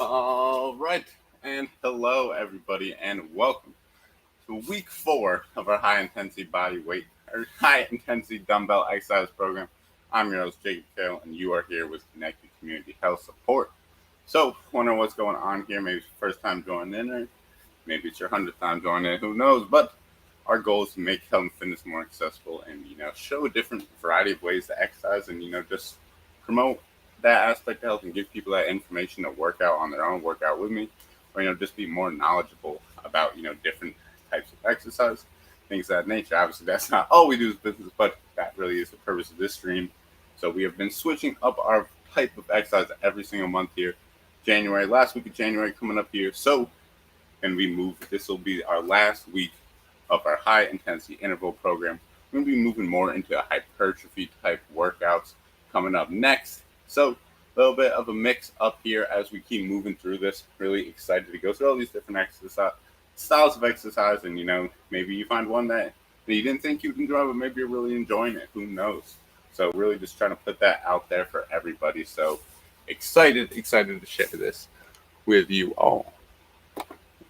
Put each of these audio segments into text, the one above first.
All right, and hello everybody, and welcome to week 4 of our high intensity body weight or high intensity dumbbell exercise program. I'm your host Jacob Kale, and you are here with Connected Community Health Support. So, wondering what's going on here? Maybe it's your first time joining in, or maybe it's your 100th time joining in. Who knows? But our goal is to make health and fitness more accessible, and show a different variety of ways to exercise, and just promote that aspect of health and give people that information to work out on their own, work out with me, or just be more knowledgeable about different types of exercise, things of that nature. Obviously, that's not all we do as business, but that really is the purpose of this stream. So we have been switching up our type of exercise every single month here. January, last week of January coming up here. So, and we move. This will be our last week of our high intensity interval program. We're going to be moving more into hypertrophy type workouts coming up next. So, a little bit of a mix up here as we keep moving through this. Really excited to go through all these different styles of exercise, and maybe you find one that you didn't think you'd enjoy, but maybe you're really enjoying it. Who knows? So, really just trying to put that out there for everybody. So, excited to share this with you all.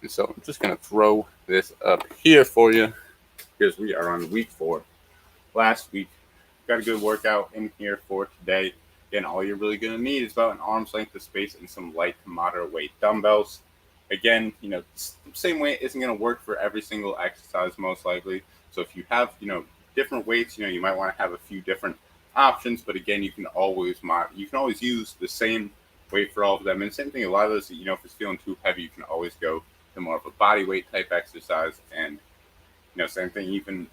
And so I'm just going to throw this up here for you because we are on week 4. Last week, got a good workout in here for today. Again, all you're really going to need is about an arm's length of space and some light to moderate weight dumbbells. Again, same weight isn't going to work for every single exercise most likely. So if you have, different weights, you might want to have a few different options. But again, you can always use the same weight for all of them. And same thing, a lot of those, if it's feeling too heavy, you can always go to more of a body weight type exercise. And same thing, even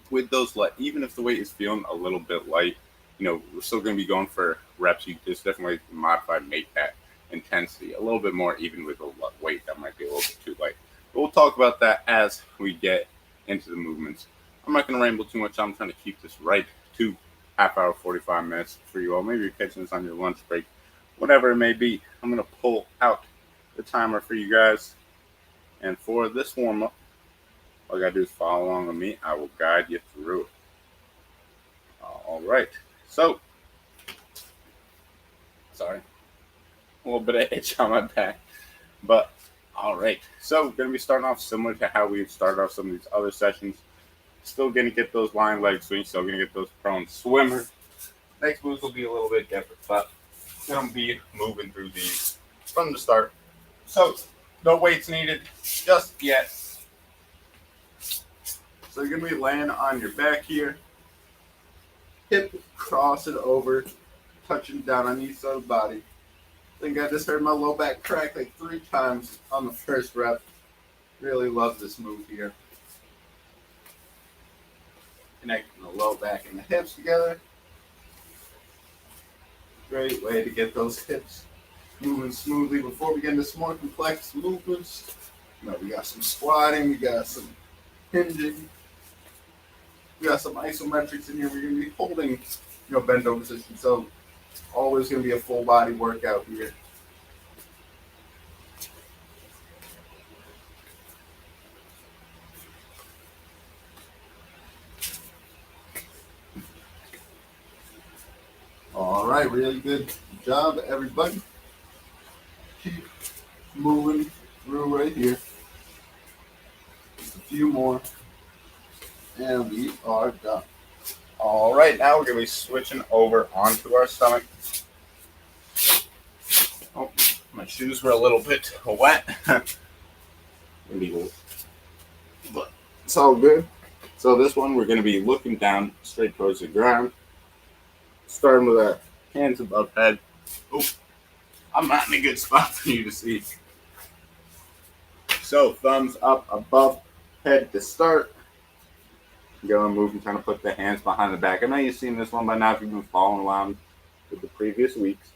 with those, even if the weight is feeling a little bit light, we're still going to be going for reps. You just definitely modify, make that intensity a little bit more, even with a weight that might be a little bit too light. But we'll talk about that as we get into the movements. I'm not going to ramble too much. I'm trying to keep this right to half hour, 45 minutes for you all. Maybe you're catching this on your lunch break, whatever it may be. I'm going to pull out the timer for you guys. And for this warm-up, all you got to do is follow along with me. I will guide you through it. All right. So, sorry. A little bit of itch on my back. But, all right. So, we're going to be starting off similar to how we've started off some of these other sessions. Still going to get those lying leg swings. Still going to get those prone swimmer. Next moves will be a little bit different. But, going to be moving through these from the start. So, no weights needed just yet. So you're going to be laying on your back here. Hip cross it over, touching down on each side of the body. I think I just heard my low back crack like 3 times on the first rep. Really love this move here. Connecting the low back and the hips together. Great way to get those hips moving smoothly. Before we get into some more complex movements, we got some squatting, we got some hinging, we got some isometrics in here. We're going to be holding, bent over position. So always going to be a full body workout here. All right, really good job, everybody. Keep moving through right here. Just a few more, and we are done. All right, now we're going to be switching over onto our stomach. Oh, my shoes were a little bit wet. But it's all good. So this one, we're going to be looking down straight towards the ground. Starting with our hands above head. Oh, I'm not in a good spot for you to see. So thumbs up above head to start. Go and move and kind of put the hands behind the back. I know you've seen this one by now if you've been following along with the previous weeks.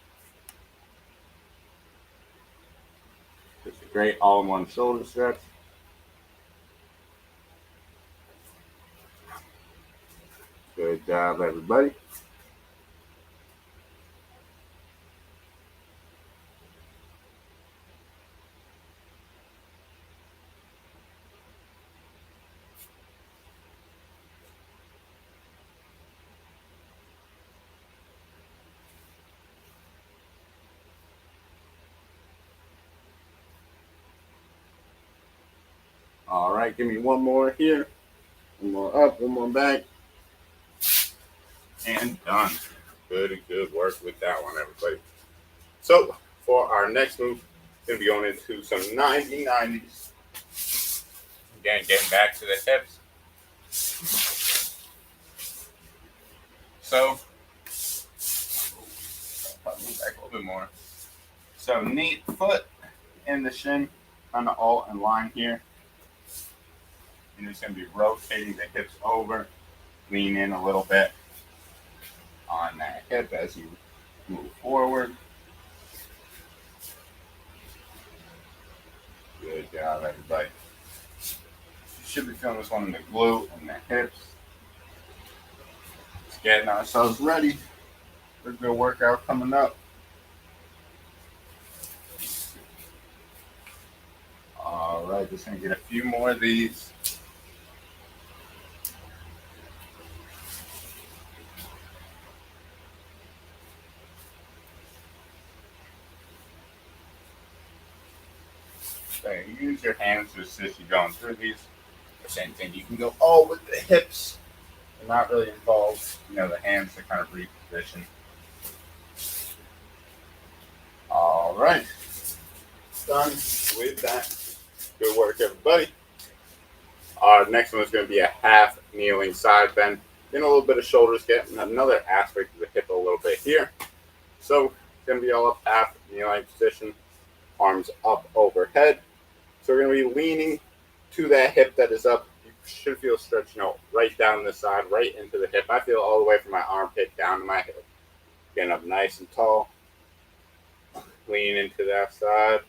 It's a great all-in-one shoulder stretch. Good job, everybody. All right, give me one more here. One more up, one more back. And done. Good work with that one, everybody. So for our next move, we're going to be going into some 90-90s. Again, getting back to the hips. So, move back a little bit more. So knee, foot, and the shin kind of all in line here. You're just going to be rotating the hips over, lean in a little bit on that hip as you move forward. Good job, everybody. You should be feeling this one in the glute and the hips. Just getting ourselves ready for a good workout coming up. All right, just going to get a few more of these. So use your hands to assist you going through these. The same thing, you can go all with the hips and not really involve, the hands to kind of reposition. All right, done with that. Good work, everybody. Our next one is going to be a half kneeling side bend. Getting a little bit of shoulders, getting another aspect of the hip a little bit here. So it's going to be all up half kneeling position, arms up overhead. So we're going to be leaning to that hip that is up. You should feel stretch, right down the side, right into the hip. I feel all the way from my armpit down to my hip. Getting up nice and tall. Lean into that side.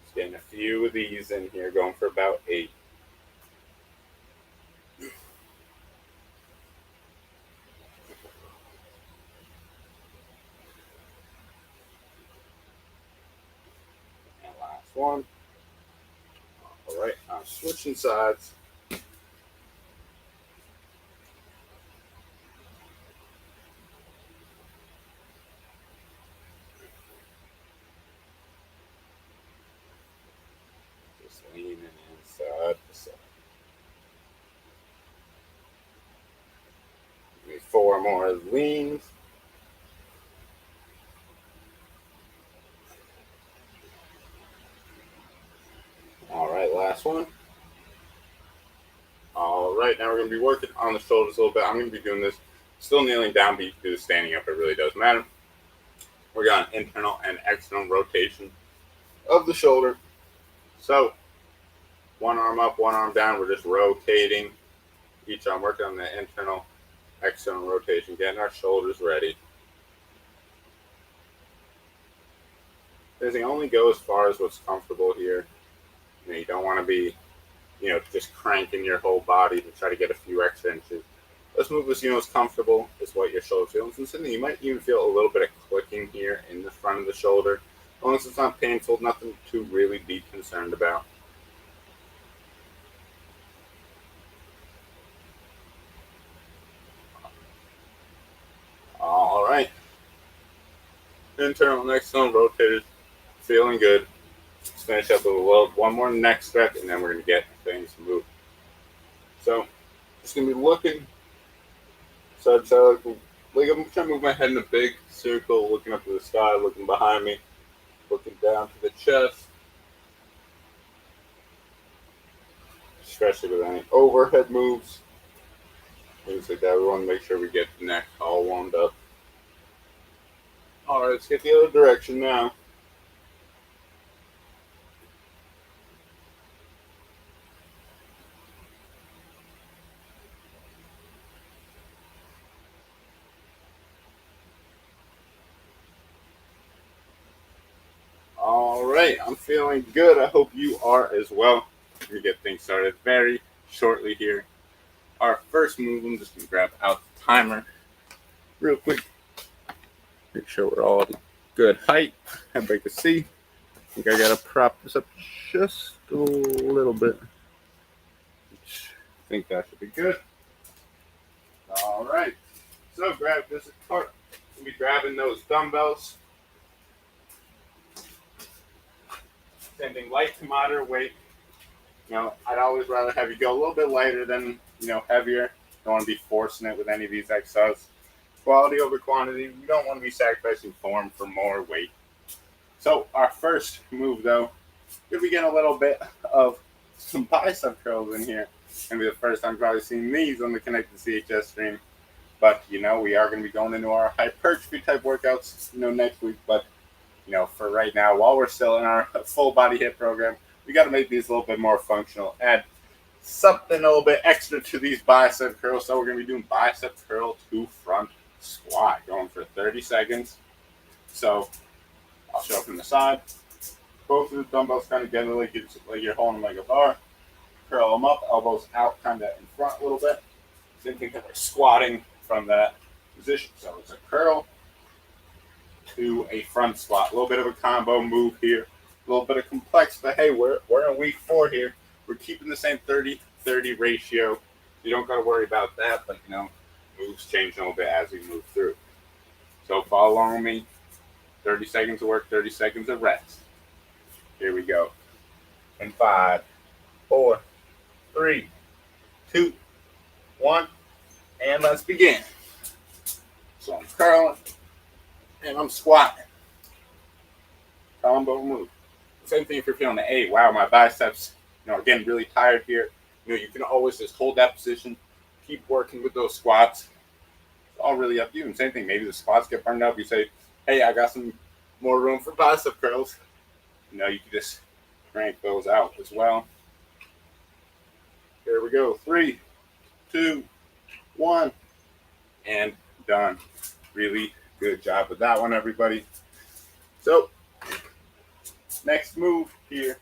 Just getting a few of these in here, going for about 8. And last one. All right, I'm switching sides. Just leaning inside to side. Give me 4 more leans. All right, last one. All right, now we're going to be working on the shoulders a little bit. I'm going to be doing this still kneeling down, but you can do the standing up. It really does matter. We're got an internal and external rotation of the shoulder. So one arm up, one arm down. We're just rotating each arm, working on the internal, external rotation, getting our shoulders ready. Everything only go as far as what's comfortable here. You don't want to be, just cranking your whole body to try to get a few extra inches. Let's move as, as comfortable as what your shoulder feels. And sitting, you might even feel a little bit of clicking here in the front of the shoulder. As long as it's not painful, nothing to really be concerned about. All right. Internal and external rotators, feeling good. Let's finish up with one more neck stretch, and then we're going to get things moving. So, just going to be looking side to side. Like I'm trying to move my head in a big circle, looking up to the sky, looking behind me, looking down to the chest. Especially with any overhead moves, things like that. We want to make sure we get the neck all warmed up. All right, let's get the other direction now. All right, I'm feeling good. I hope you are as well. We're going to get things started very shortly here. Our first move, I'm just going to grab out the timer real quick. Make sure we're all at a good height. Everybody can see. I think I got to prop this up just a little bit. I think that should be good. All right. So grab this part. We'll be grabbing those dumbbells. Sending light to moderate weight I'd always rather have you go a little bit lighter than, heavier. Don't want to be forcing it with any of these exercises. Quality over quantity. We don't want to be sacrificing form for more weight. So our first move, though, if we get a little bit of some bicep curls in here, and be the first time probably seeing these on the Connected CCHS stream. But, we are going to be going into our hypertrophy type workouts, next week. But, for right now, while we're still in our full body HIIT program, we got to make these a little bit more functional. Add something a little bit extra to these bicep curls. So we're going to be doing bicep curl to front squat, going for 30 seconds. So I'll show from the side. Both of the dumbbells kind of together like you're holding them like a bar. Curl them up, elbows out kind of in front a little bit. Same thing that we're squatting from that position. So it's a curl to a front squat. A little bit of a combo move here. A little bit of complex, but hey, we're in week 4 here. We're keeping the same 30-30 ratio. You don't got to worry about that, but moves change a little bit as we move through. So follow along with me. 30 seconds of work, 30 seconds of rest. Here we go. In 5, 4, 3, 2, 1, and let's begin. So I'm curling and I'm squatting. Combo move. Same thing if you're feeling the A. Wow, my biceps, are getting really tired here. You can always just hold that position, keep working with those squats. It's all really up to you. And same thing, maybe the squats get burned up. You say, hey, I got some more room for bicep curls. You can just crank those out as well. Here we go. 3, 2, 1, and done. Really good job with that one, everybody. So, next move here,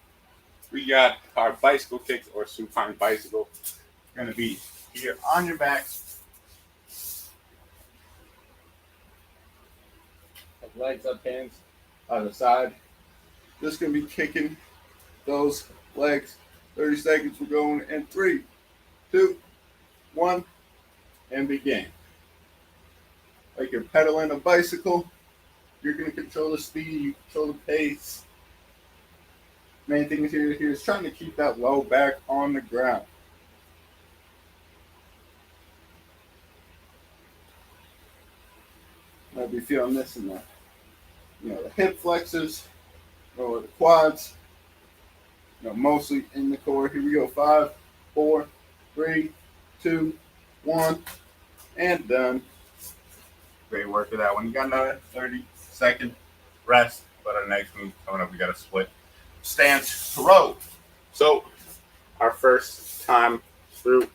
we got our bicycle kicks or supine bicycle. Going to be here on your back. Legs up, hands on the side. Just going to be kicking those legs. 30 seconds, we're going in 3, 2, 1, and begin. Like you're pedaling a bicycle, you're going to control the speed, you control the pace. Main thing here is trying to keep that low back on the ground. I'll be feeling this in the, the hip flexors, or the quads. Mostly in the core. Here we go. 5, 4, 3, 2, 1, and done. Great work with that one. You got another 30-second rest, but our next move coming up, we got a split stance row. So our first time through,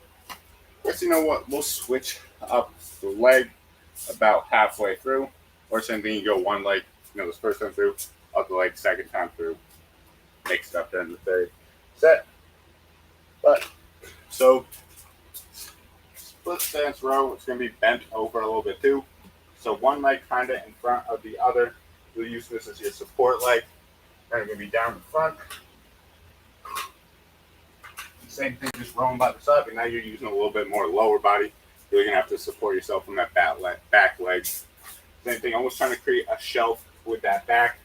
guess we'll switch up the leg about halfway through, or same thing, you go one leg, this first time through, up the leg second time through. Mixed up during the third set. But so split stance row, it's going to be bent over a little bit too. So one leg kind of in front of the other. You'll use this as your support leg. And going to be down in front. Same thing, just rolling by the side, but now you're using a little bit more lower body. You're going to have to support yourself from that back leg. Same thing, almost trying to create a shelf with that back.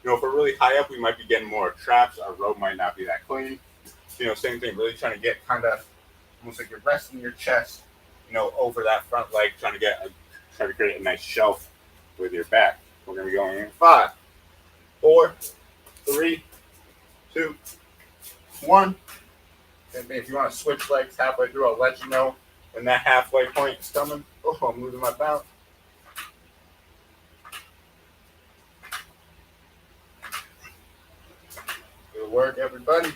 If we're really high up, we might be getting more traps. Our rope might not be that clean. Same thing, really trying to get kind of almost like you're resting your chest, over that front leg, trying to create a nice shelf with your back. We're going to be going in 5, 4, 3, 2, 1. And if you want to switch legs halfway through, I'll let you know when that halfway point is coming. Oh, I'm losing my balance. Good work, everybody.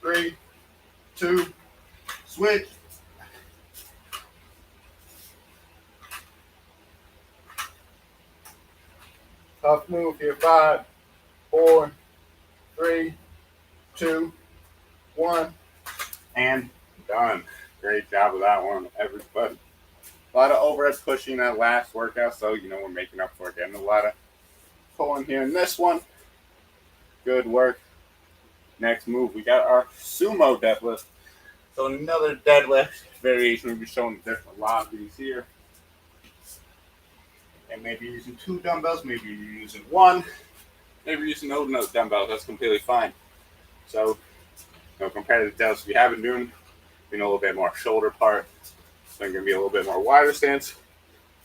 3, 2, switch. Tough move here. 5, 4, 3, 2, 1, and done. Great job with that one, everybody. A lot of overhead pushing that last workout, so we're making up for it. Getting a lot of pulling here in this one. Good work. Next move, we got our Sumo Deadlift. So another deadlift variation. We'll be showing a lot of these here. And maybe you're using 2 dumbbells, maybe you're using 1, maybe you're using no dumbbells. That's completely fine. So, compared to deadlifts we have been doing, a little bit more shoulder part. So I'm going to be a little bit more wider stance.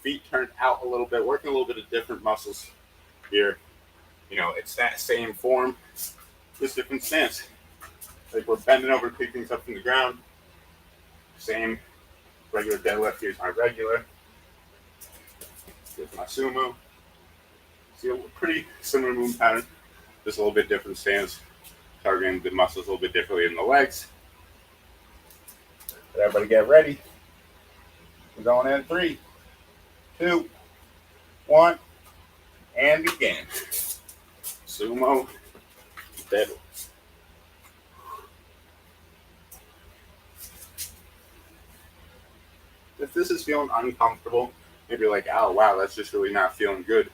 Feet turned out a little bit, working a little bit of different muscles here. It's that same form, just different stance. Like we're bending over, pick things up from the ground. Same regular deadlift. Here's my regular. Here's my sumo. See a pretty similar movement pattern, just a little bit different stance, targeting the muscles a little bit differently in the legs. But everybody get ready. We're going in 3, 2, 1, and begin. Sumo Deadlift. If this is feeling uncomfortable, maybe you're like, oh wow, that's just really not feeling good.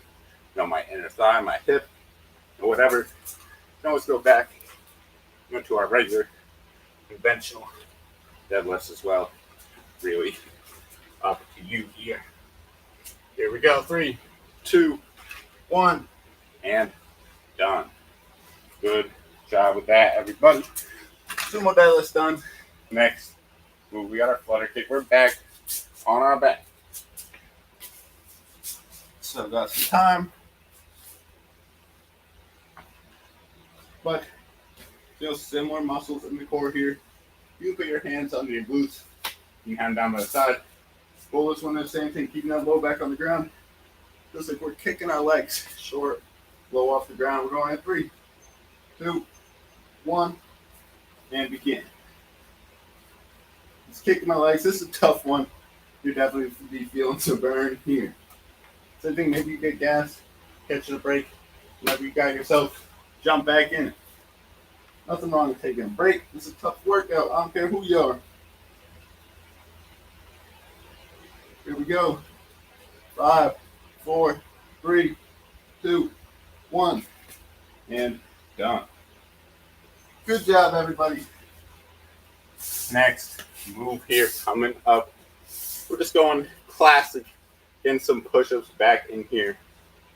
My inner thigh, my hip, or whatever. You can always go back to our regular conventional deadlifts as well. Really up to you here. Here we go. 3, 2, 1, and done. Good job with that, everybody. Sumo deadlift's done. Next move, we got our flutter kick. We're back on our back. So got some time. But feel similar muscles in the core here. You can put your hands under your glutes. You can hand down by the side. Pull this one, the same thing, keeping that low back on the ground. Just like we're kicking our legs short, low off the ground. We're going in 3, 2, 1, and begin. Just kicking my legs. This is a tough one. You're definitely be feeling some burn here. Same thing, maybe you get gas, catching a break. Whenever you got yourself, jump back in. Nothing wrong with taking a break. This is a tough workout. I don't care who you are. Here we go. 5, 4, 3, 2, 1, and done. Good job, everybody. Next move here coming up. We're just going classic, getting some push-ups back in here.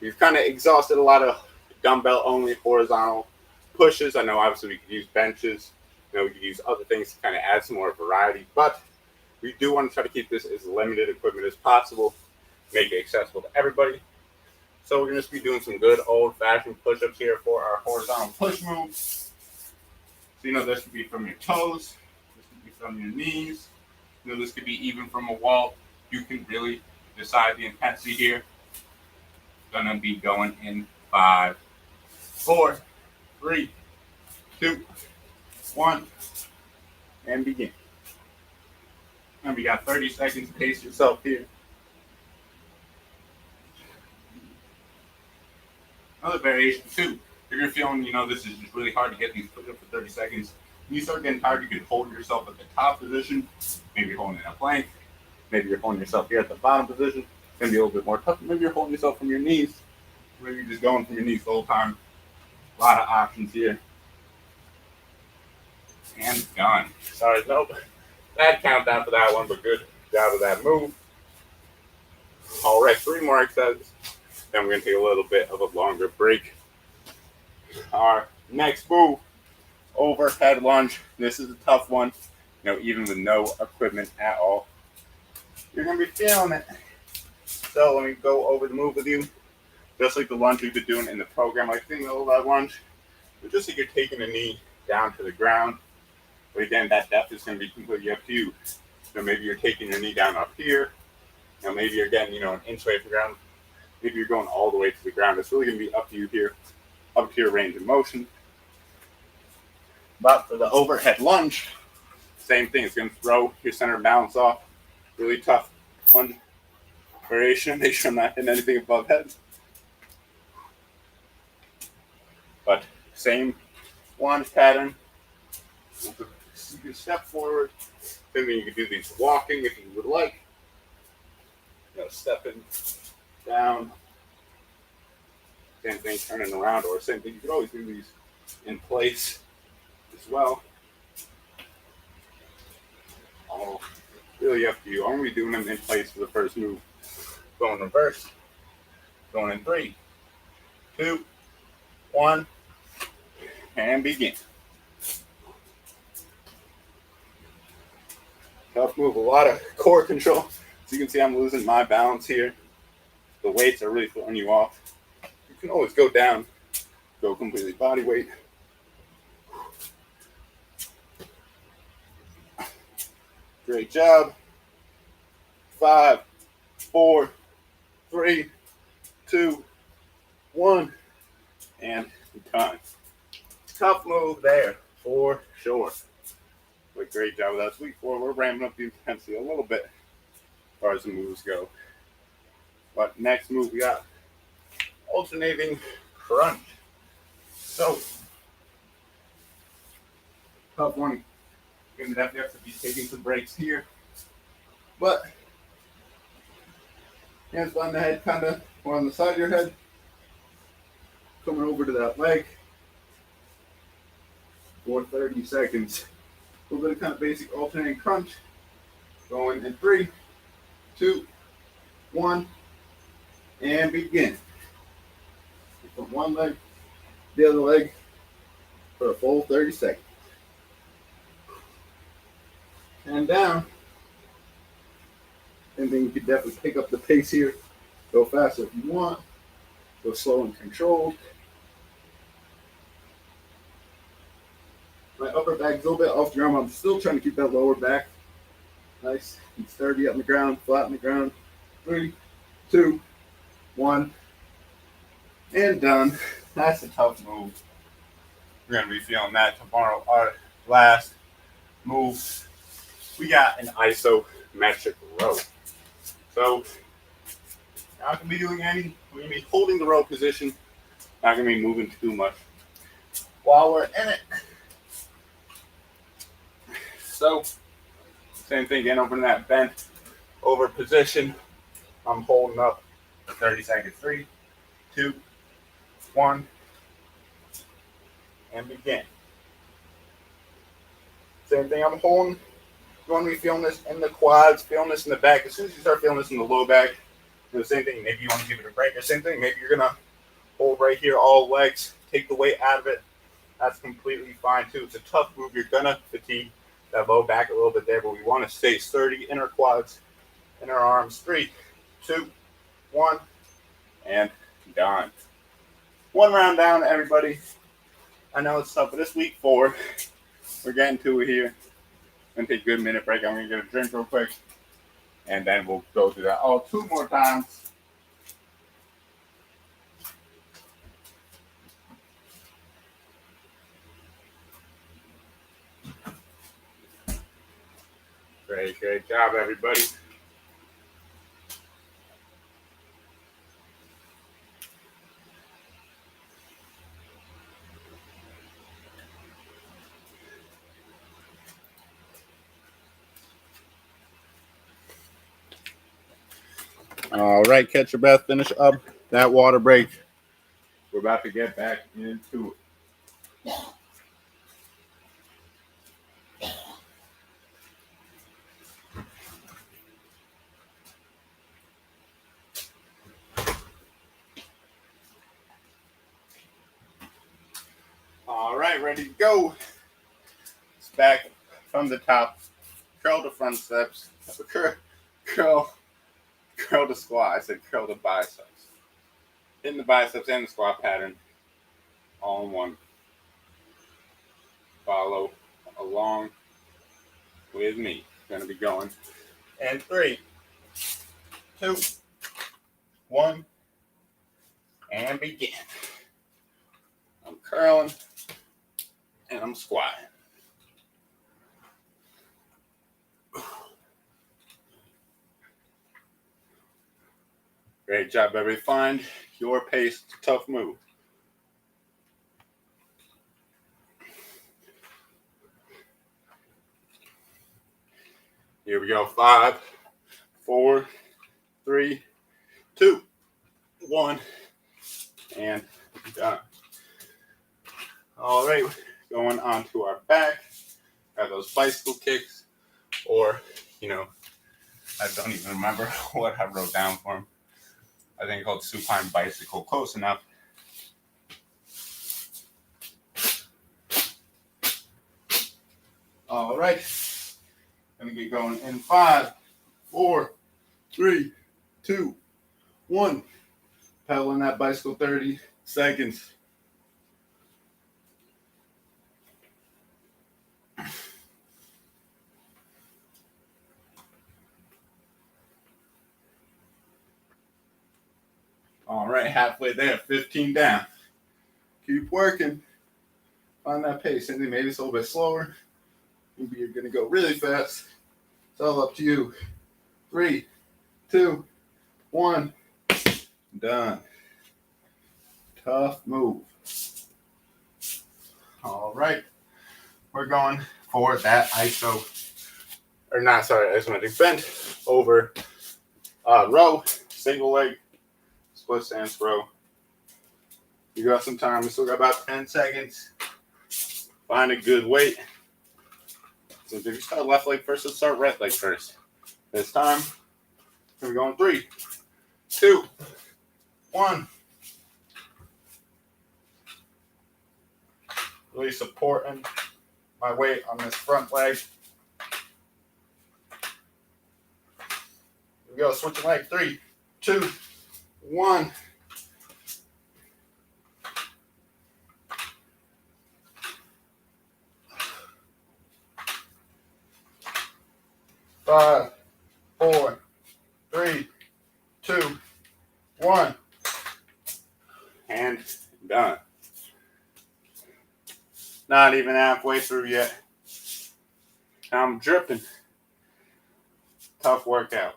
We've kind of exhausted a lot of dumbbell only horizontal pushes. I know obviously we could use benches. We could use other things to kind of add some more variety, but we do want to try to keep this as limited equipment as possible, make it accessible to everybody. So we're going to be doing some good old-fashioned push-ups here for our horizontal push move. So this could be from your toes, this could be from your knees, this could be even from a wall. You can really decide the intensity here. Gonna be going in 5, 4, 3, 2, 1, and begin. And we got 30 seconds. Pace yourself here. Another variation too. If you're feeling, this is just really hard to get these push-ups for 30 seconds, when you start getting tired, you can hold yourself at the top position. Maybe you're holding in a plank. Maybe you're holding yourself here at the bottom position. It's going to be a little bit more tough. Maybe you're holding yourself from your knees. Maybe you're just going from your knees the whole time. A lot of options here. And done. Sorry, nope. Bad countdown for that one, but good job of that move. All right, 3 more exercises. Then we're going to take a little bit of a longer break. Our next move, overhead lunge. This is a tough one, even with no equipment at all. You're going to be feeling it. So let me go over the move with you. Just like the lunge we've been doing in the program, like the overhead lunge. But just like you're taking a knee down to the ground. But again, that depth is going to be completely up to you. So maybe you're taking your knee down up here. Maybe you're getting, an inch away from the ground. Maybe you're going all the way to the ground. It's really going to be up to you here, up to your range of motion. But for the overhead lunge, same thing. It's going to throw your center of balance off. Really tough lunge variation. Make sure I'm not hitting anything above head. But same lunge pattern. You can step forward. Then you can do these walking if you would like. Stepping down. Same thing, turning around, or same thing. You can always do these in place as well. All really up to you. I'm going to be doing them in place for the first move. Going reverse. Going in 3, 2, 1, and begin. Tough move, a lot of core control. As you can see, I'm losing my balance here. The weights are really throwing you off. You can always go down, go completely body weight. Great job. 5, 4, 3, 2, 1, and done. Tough move there for sure. But great job with that. It's week 4. We're ramping up the intensity a little bit as far as the moves go. But next move we got alternating crunch. So tough one. You're gonna definitely have to be taking some breaks here. But hands behind the head, kind of more on the side of your head. Coming over to that leg for 30 seconds. A little bit of kind of basic alternating crunch. Going in 3, 2, 1, and begin. From one leg, the other leg for a full 30 seconds. And down. And then you can definitely pick up the pace here. Go faster if you want. Go slow and controlled. My upper back's a little bit off the ground. I'm still trying to keep that lower back nice and sturdy up on the ground, flat on the ground. 3, 2, 1, and done. That's a tough move. We're going to be feeling that tomorrow. Our last move, we got an isometric rope. So, not going to be doing any. We're going to be holding the rope position. Not going to be moving too much while we're in it. So, same thing again, over in that bent over position. I'm holding up for 30 seconds. 3, 2, 1, and begin. Same thing, I'm holding. You want to be feeling this in the quads, feeling this in the back. As soon as you start feeling this in the low back, do the same thing. Maybe you want to give it a break or same thing. Maybe you're going to hold right here, all legs, take the weight out of it. That's completely fine too. It's a tough move. You're going to fatigue that low back a little bit there, but we want to stay sturdy, inner quads, inner arms. 3, 2, 1, and done. One round down, everybody. I know it's tough, but this week 4. We're getting to it here. I'm going to take a good minute break. I'm going to get a drink real quick, and then we'll go through that all 2 more times. Great job, everybody. All right, catch your breath, finish up that water break. We're about to get back into it. All right, ready to go. It's back from the top. Curl to front steps. Curl to squat. I said curl to biceps. Hitting the biceps and the squat pattern all in one. Follow along with me. Going to be going. And 3, 2, 1, and begin. I'm curling and I'm squatting. Great job, everybody. Find your pace. It's a tough move. Here we go. 5, 4, 3, 2, 1, and done. All right, going on to our back. Got those bicycle kicks, or, I don't even remember what I wrote down for them. I think called supine bicycle. Close enough. All right. Gonna get going in 5, 4, 3, 2, 1. Pedaling that bicycle 30 seconds. All right, halfway there, 15 down. Keep working. Find that pace. And maybe it's a little bit slower. Maybe you're gonna go really fast. It's all up to you. 3, 2, 1. Done. Tough move. All right. We're going for that isometric bent over row, single leg, split stance row. You got some time. We still got about 10 seconds. Find a good weight. So if you start left leg first, let's start right leg first. This time, we're going 3, 2, 1. Really supporting my weight on this front leg. Here we go, switching leg. 3, 2, 1. Five, 4, 3, 2, 1. And done. Not even halfway through yet. I'm dripping. Tough workout.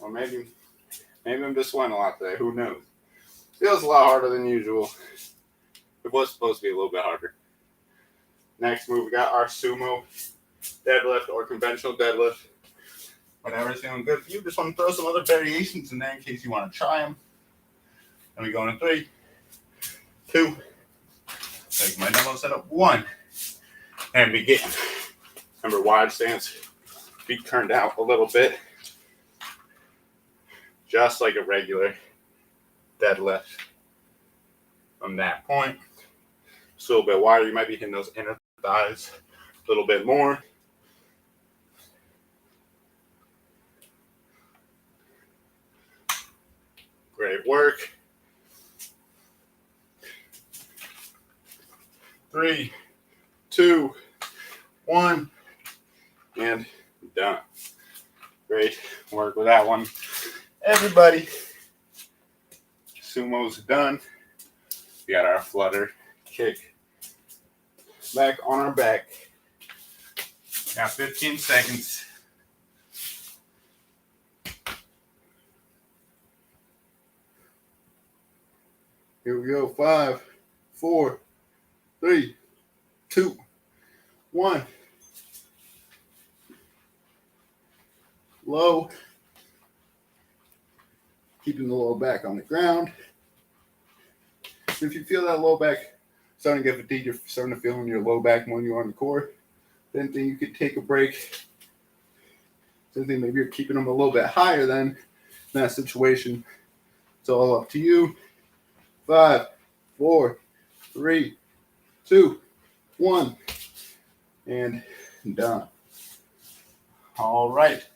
Or maybe I'm just sweating a lot today. Who knows? Feels a lot harder than usual. It was supposed to be a little bit harder. Next move, we got our Sumo Deadlift or conventional deadlift. Whatever's feeling good for you. Just want to throw some other variations in there in case you want to try them. And we go in 3, 2. Take my dumbbell setup. 1. And begin. Remember, wide stance. Feet turned out a little bit. Just like a regular deadlift. From that point, just a little bit wider. You might be hitting those inner thighs a little bit more. Great work. 3, 2, 1, and done. Great work with that one. Everybody, sumo's done. We got our flutter kick back on our back. Got 15 seconds. Here we go. 5, 4, 3, 2, 1. Low. Keeping the low back on the ground. If you feel that low back starting to get fatigued, you're starting to feel in your low back more than you are on the core, then you could take a break. Same thing, maybe you're keeping them a little bit higher than in that situation. It's all up to you. 5, 4, 3, 2, 1, and done. All right.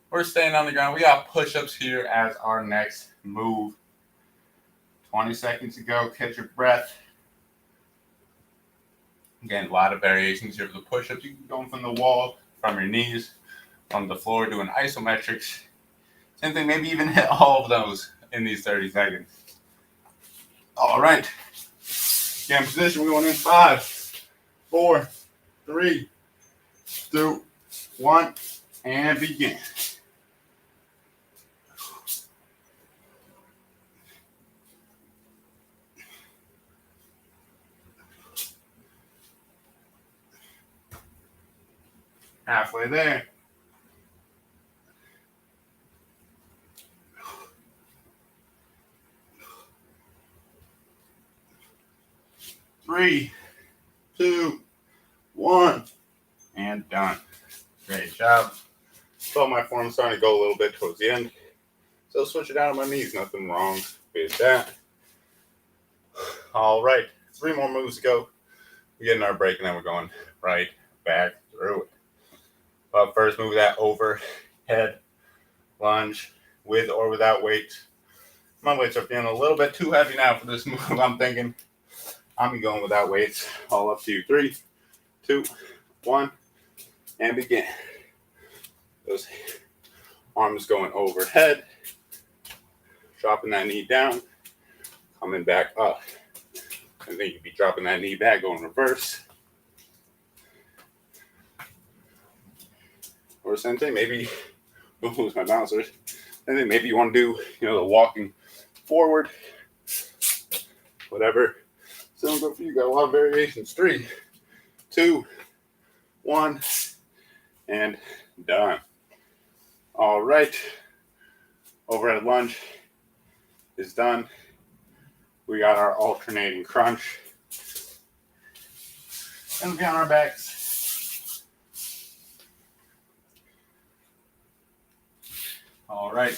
We're staying on the ground. We got push-ups here as our next move. 20 seconds to go. Catch your breath. Again, a lot of variations here for the push-ups. You can go from the wall, from your knees, from the floor, doing isometrics. Same thing, maybe even hit all of those in these 30 seconds. All right. Get in position. We're going in 5, 4, 3, 2, 1, and begin. Halfway there. 3, 2, 1, and done. Great job. So my form's starting to go a little bit towards the end. So switch it out on my knees. Nothing wrong with that. All right. 3 more moves to go. We're getting our break, and then we're going right back through it. But first, move that overhead lunge with or without weights. My weights are feeling a little bit too heavy now for this move. I'm thinking I'm going without weights. All up to you. 3, 2, 1, and begin. Those arms going overhead, dropping that knee down, coming back up. And then you'd be dropping that knee back, going reverse. Or same thing, maybe, don't lose my bouncers. And then maybe you want to do, the walking forward, whatever. So good for you. Got a lot of variations. 3, 2, 1, and done. All right. Overhead lunge is done. We got our alternating crunch. And we'll be on our backs. All right.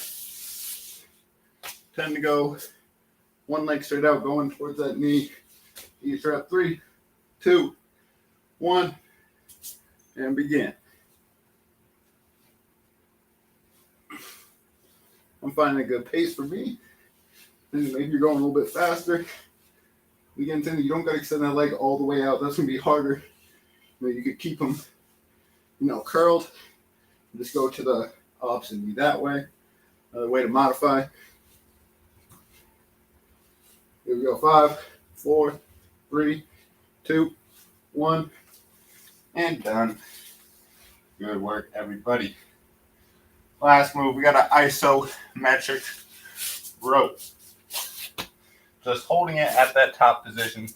Time to go. One leg straight out, going towards that knee. Each rep. 3, 2, 1, and begin. I'm finding a good pace for me. Maybe you're going a little bit faster. Again, you don't got to extend that leg all the way out. That's going to be harder. You could keep them, curled. Just go to the opposite knee that way. Another way to modify. Here we go. 5, 4, 3, 2, 1, and done. Good work, everybody. Last move, we got an isometric rope. Just holding it at that top position.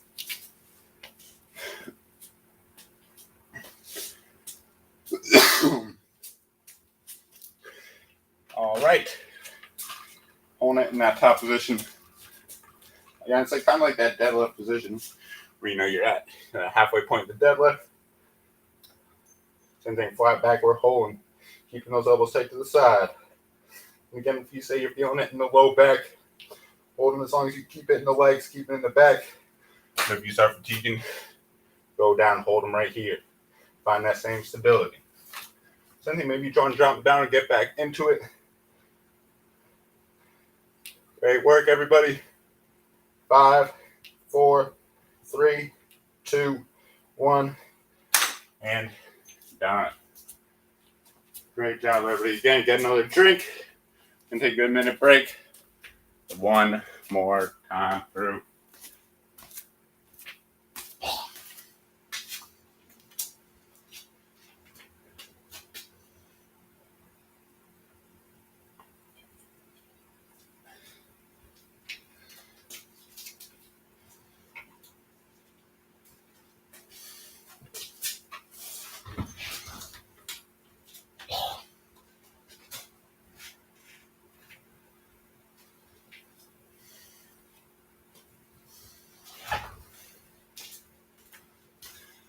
All right. Holding it in that top position. Again, it's kind of like that deadlift position where you're at the halfway point of the deadlift. Same thing, flat back, we're holding. Keeping those elbows tight to the side. And again, if you say you're feeling it in the low back, hold them as long as you keep it in the legs, keep it in the back. And if you start fatiguing, go down, hold them right here. Find that same stability. Same thing, maybe you try and jump down and get back into it. Great work, everybody. 5, 4, 3, 2, 1, and done. Great job, everybody. Again, get another drink and take a good minute break. One more time through.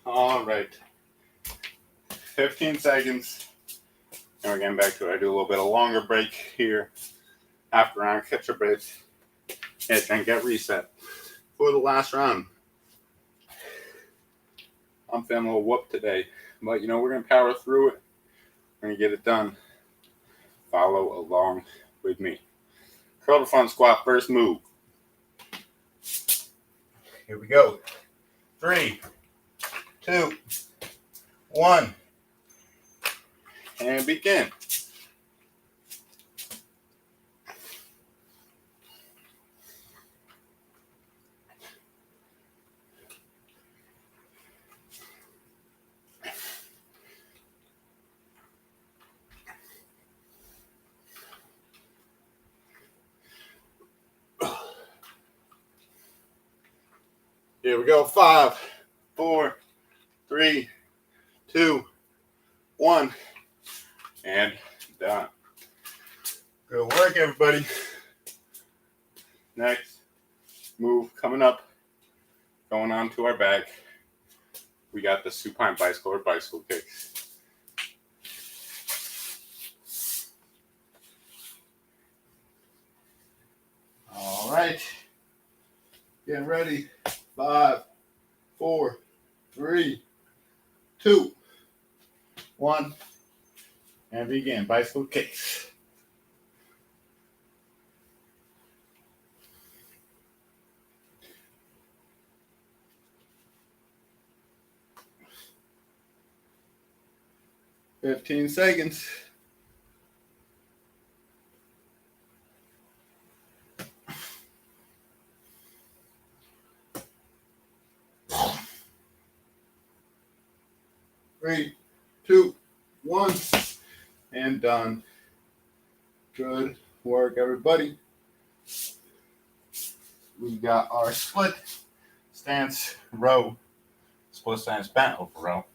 All right. 15 seconds. And we're getting back to it. I do a little bit of longer break here. After round, catch your breath. And get reset. For the last round. I'm feeling a little whooped today. But, we're going to power through it. We're going to get it done. Follow along with me. Curl to front squat, first move. Here we go. 3, 2, 1, and begin. Here we go. 5, 4, 3, 2, 1, and done. Good work, everybody. Next move coming up, going on to our back. We got the supine bicycle or bicycle kicks. All right. Getting ready. 5, 4, 3, 2, 1, And begin. Bicycle kicks. "15 seconds. Three, two, one, and done. Good work, everybody. We got our split stance row, split stance bent over row.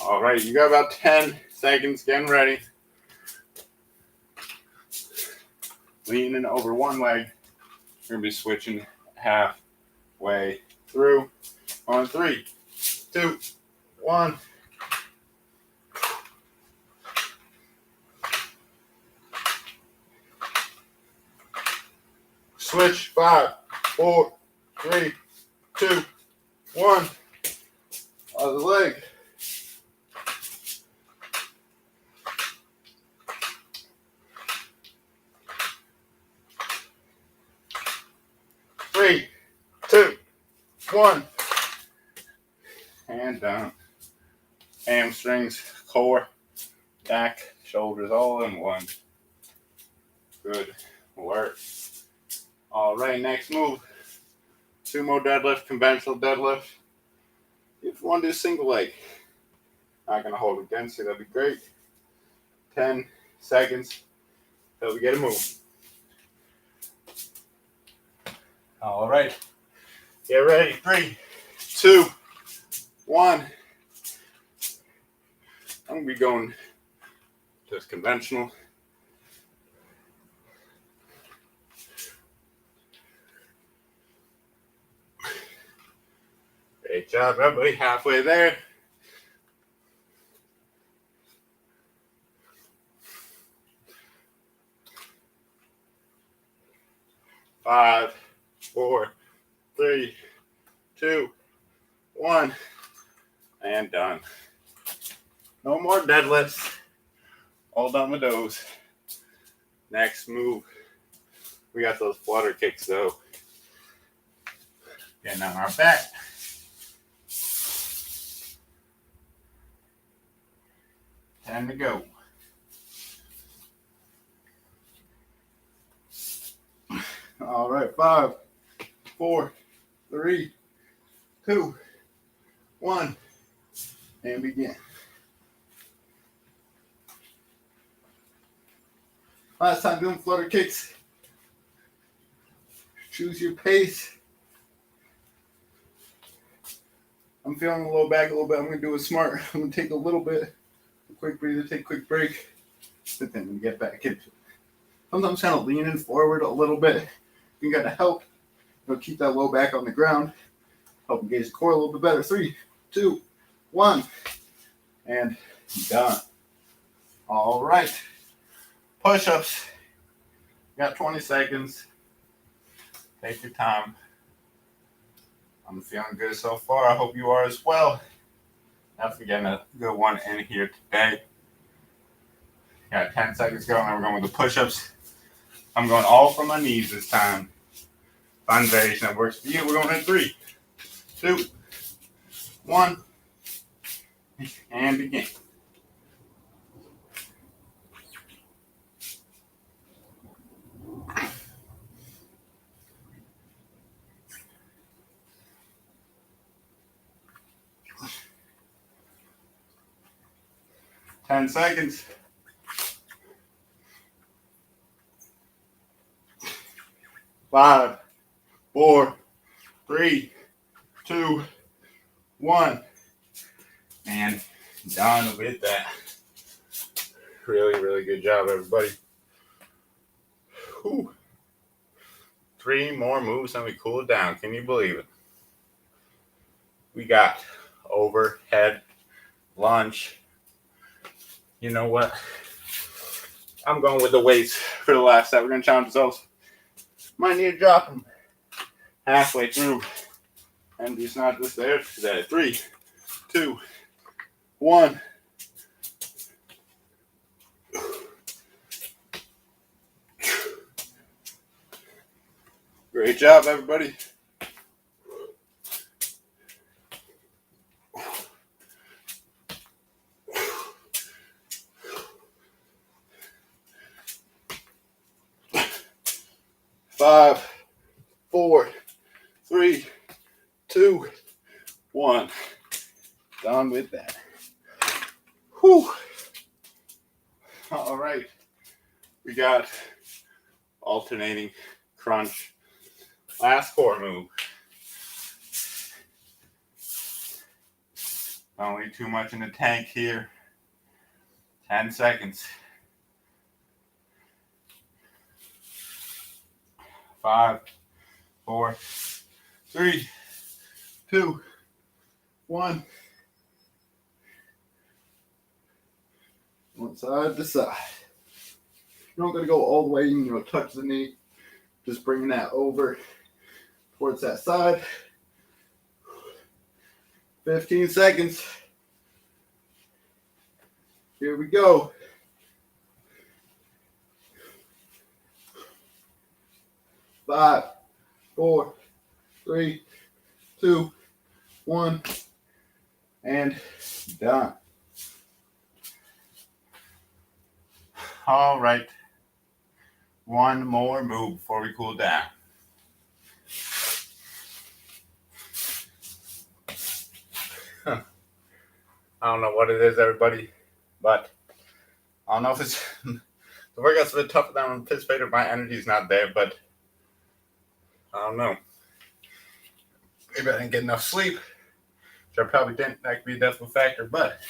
All right, you got about 10 seconds getting ready. Leaning over one leg. We're going to be switching halfway through on 3, 2, 1. Switch. 5, 4, 3, 2, 1. Other leg. Three, 2, 1. And down. Hamstrings, core, back, shoulders all in one. Good work. All right, next move. Sumo deadlift, conventional deadlift. If you want to do single leg, not going to hold against you, that'd be great. 10 seconds till we get a move. All right, get ready. 3, 2, 1. I'm going to be going just conventional. Great job, everybody. Halfway there. Five, 4, 3, 2, 1, and done. No more deadlifts. All done with those. Next move. We got those flutter kicks though. Getting on our back. Time to go. All right, 5, 4, 3, 2, 1, and begin. Last time doing flutter kicks. Choose your pace. I'm feeling a little back a little bit. I'm going to do it smart. I'm going to take a little bit, a quick breather, take a quick break, but then get back into it. Sometimes kind of leaning forward a little bit. You got to help. Keep that low back on the ground. Help engage the core a little bit better. 3, 2, 1, and done. All right. Push-ups. Got 20 seconds. Take your time. I'm feeling good so far. I hope you are as well. Definitely getting a good one in here today. Got 10 seconds going. Now we're going with the push-ups. I'm going all from my knees this time. Find variation that works for you. We're going in 3, 2, 1, and begin. Ten seconds. 5, 4, 3, 2, 1, and done with that. Really, really good job, everybody. Whew. 3 more moves and we cool it down. Can you believe it? We got overhead lunge. You know what? I'm going with the weights for the last set. We're going to challenge ourselves. Might need to drop them halfway through. And just not just there today. 3, 2, 1. Great job, everybody. Five, 4, 3, 2, 1. Done with that. Whew. All right. We got alternating crunch. Last core move. Don't leave too much in the tank here. 10 seconds. 5, 4, 3, 2, 1. One side to side. You're not going to go all the way, touch the knee. Just bringing that over towards that side. 15 seconds. Here we go. 5, 4, 3, 2, 1, and done. All right. One more move before we cool down. I don't know what it is, everybody, but I don't know if it's the workout's a bit tougher than I anticipated. My energy's not there, but I don't know. Maybe I didn't get enough sleep, which I probably didn't. That could be a definite factor, but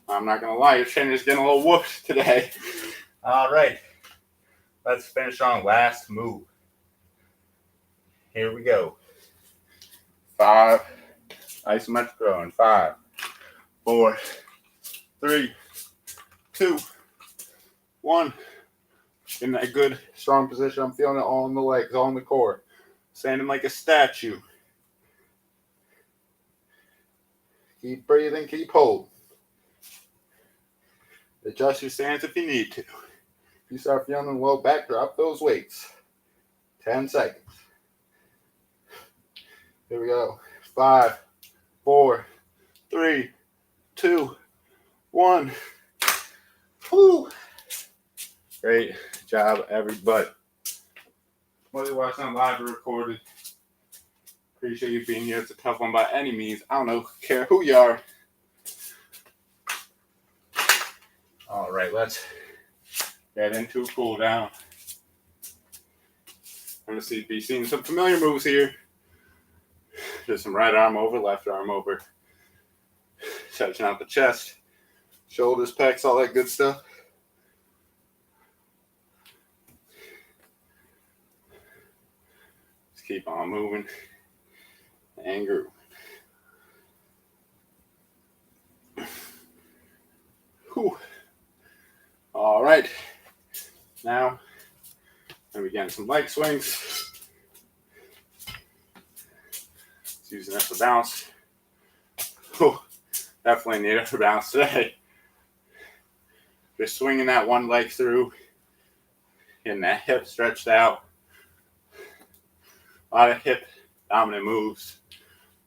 I'm not going to lie, your trainer's getting a little whooped today. All right. Let's finish on last move. Here we go. 5. Isometric row in 5, 4, 3, 2, 1. In that good, strong position. I'm feeling it all in the legs, all in the core. Standing like a statue. Keep breathing, keep holding. Adjust your stance if you need to. If you start feeling low back, drop those weights. 10 seconds. Here we go. 5, 4, 3, 2, 1. Whew. Great job, everybody. Whether you're watching on live or recorded, appreciate you being here. It's a tough one by any means. I don't care who you are. All right, let's get into a cool down. I'm going to be seeing some familiar moves here. Just some right arm over, left arm over. Stretching out the chest, shoulders, pecs, all that good stuff. Just keep on moving and grooving. Whew. All right. Now, we getting some leg swings. Just using that for balance. Whew. Definitely need it for balance today. Just swinging that one leg through, getting that hip stretched out. A lot of hip dominant moves.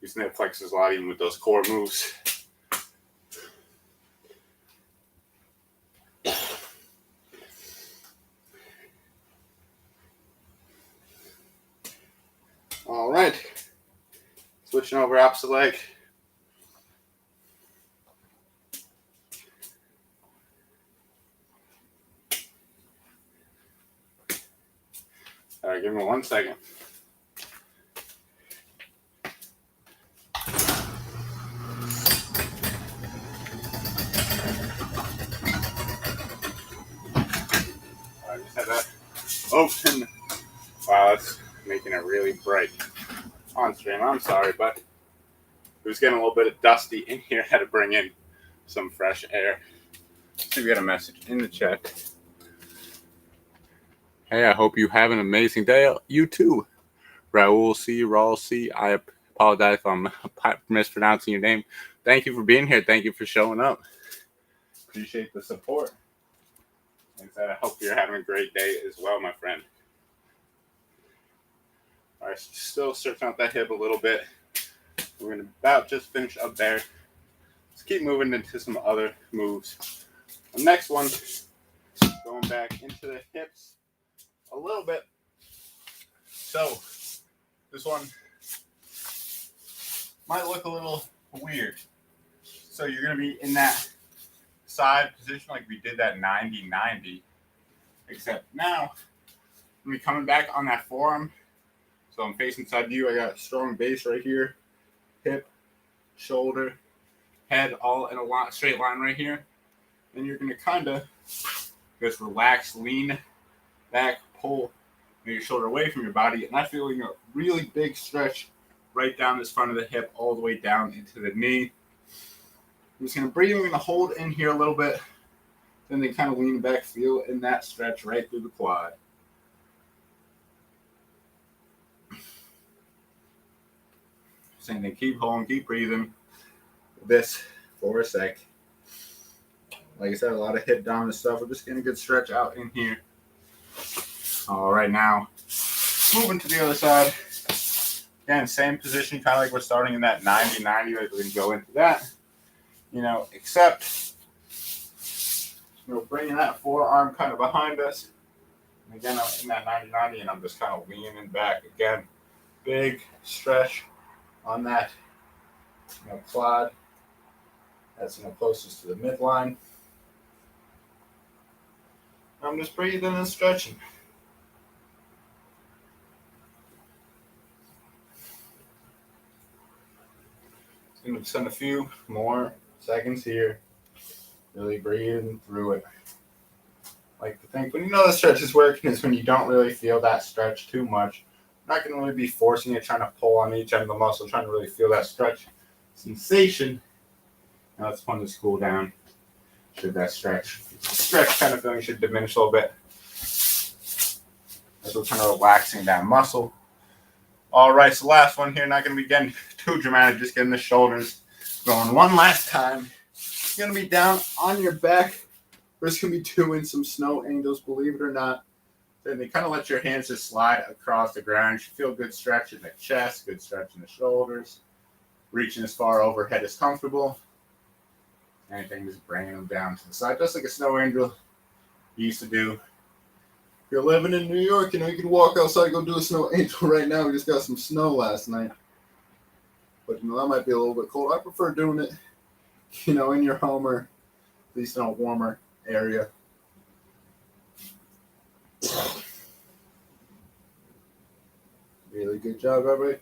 Using hip flexors a lot, even with those core moves. All right. Switching over opposite leg. All right, give me 1 second. I just had that open. Wow, that's making it really bright on stream. I'm sorry, but it was getting a little bit of dusty in here. I had to bring in some fresh air. So we got a message in the chat. Hey, I hope you have an amazing day. You too. Raul C. I apologize if I'm mispronouncing your name. thank you for being here. Thank you for showing up. Appreciate the support. And I hope you're having a great day as well, my friend. All right, still stretching out that hip a little bit. We're going to about just finish up there. Let's keep moving into some other moves. The next one, going back into the hips a little bit. So, this one might look a little weird. So you're going to be in that side position like we did that 90-90. Except now, I'm going to be coming back on that forearm. So I'm facing side view. I got a strong base right here. Hip, shoulder, head all in a straight line right here. And you're going to kind of just relax, lean back, pull your shoulder away from your body. And I'm feeling a really big stretch right down this front of the hip all the way down into the knee. I'm just going to breathe. I'm going to hold in here a little bit. Then they kind of lean back, feel in that stretch right through the quad. Same thing. Keep holding, keep breathing. This for a sec. Like I said, a lot of hip dominant stuff. We're just getting a good stretch out in here. All right, now moving to the other side. Again, same position, kind of like we're starting in that 90-90. Like we're going to go into that. Except, bringing that forearm kind of behind us. And again, I'm in that 90-90, and I'm just kind of leaning back. Again, big stretch on that, quad. That's, closest to the midline. I'm just breathing and stretching. Just going to spend a few more seconds here. Really breathing through it. Like to think when the stretch is working is when you don't really feel that stretch too much. You're not going to really be forcing it, trying to pull on each end of the muscle, trying to really feel that stretch sensation. Now it's fun to cool down. Should that stretch kind of feeling should diminish a little bit. As we're kind of relaxing that muscle. All right, so last one here. Not going to be getting too dramatic, just getting the shoulders going one last time. You're going to be down on your back. We're just going to be doing some snow angels, believe it or not. Then they kind of let your hands just slide across the ground. You should feel good stretch in the chest, good stretch in the shoulders. Reaching as far overhead as comfortable. Anything, just bringing them down to the side, just like a snow angel used to do. If you're living in New York, you can walk outside and go do a snow angel right now. We just got some snow last night. But, that might be a little bit cold. I prefer doing it, in your home or at least in a warmer area. Really good job, everybody.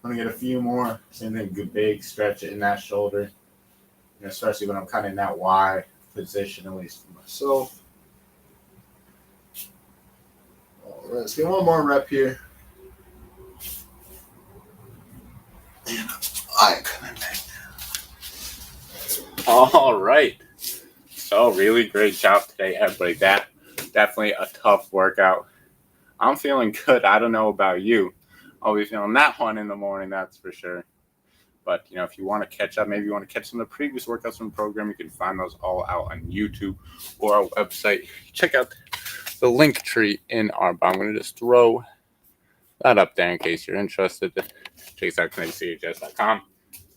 I'm going to get a few more. Same thing, good big stretch in that shoulder. Especially when I'm kind of in that wide position, at least for myself. All right, let's get one more rep here. And I'm coming back now. All right. So really great job today, everybody. That definitely a tough workout. I'm feeling good. I don't know about you. I'll be feeling that one in the morning, that's for sure. But, if you want to catch up, maybe you want to catch some of the previous workouts from the program, you can find those all out on YouTube or our website. Check out the link tree in our bio. I'm going to just throw that up there in case you're interested. Check us out, CCHS.com.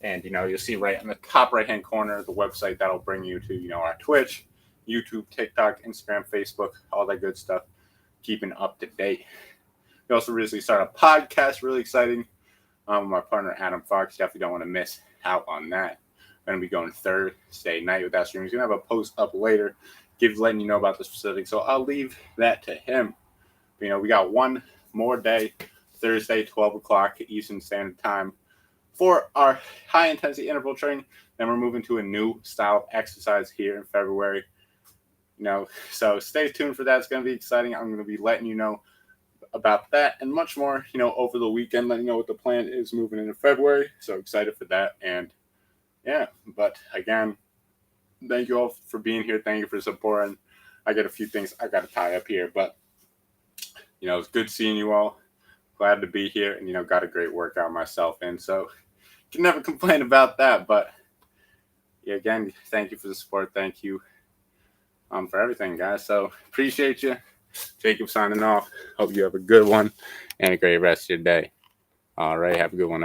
And, you'll see right in the top right-hand corner of the website, that'll bring you to, our Twitch, YouTube, TikTok, Instagram, Facebook, all that good stuff. Keeping up to date. We also recently started a podcast, really exciting. My partner, Adam Fox, definitely don't want to miss out on that. I'm going to be going Thursday night with that stream. He's going to have a post up later, letting you know about the specifics. So I'll leave that to him. We got one more day, Thursday, 12 o'clock Eastern Standard Time for our high-intensity interval training. Then we're moving to a new style of exercise here in February. So stay tuned for that. It's going to be exciting. I'm going to be letting you know about that and much more, over the weekend, letting you know what the plan is moving into February. So excited for that. And but again, thank you all for being here. Thank you for supporting. I got a few things I got to tie up here, but it's good seeing you all. Glad to be here and, got a great workout myself in. So can never complain about that, but again, thank you for the support. Thank you for everything, guys. So appreciate you. Jacob signing off. Hope you have a good one and a great rest of your day. All right. Have a good one.